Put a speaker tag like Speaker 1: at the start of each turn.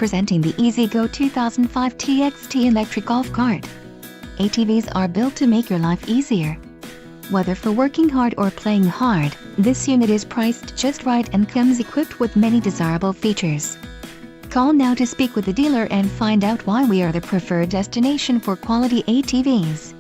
Speaker 1: Presenting the Otsego 2005 TXT electric golf cart. ATVs are built to make your life easier. Whether for working hard or playing hard, this unit is priced just right and comes equipped with many desirable features. Call now to speak with the dealer and find out why we are the preferred destination for quality ATVs.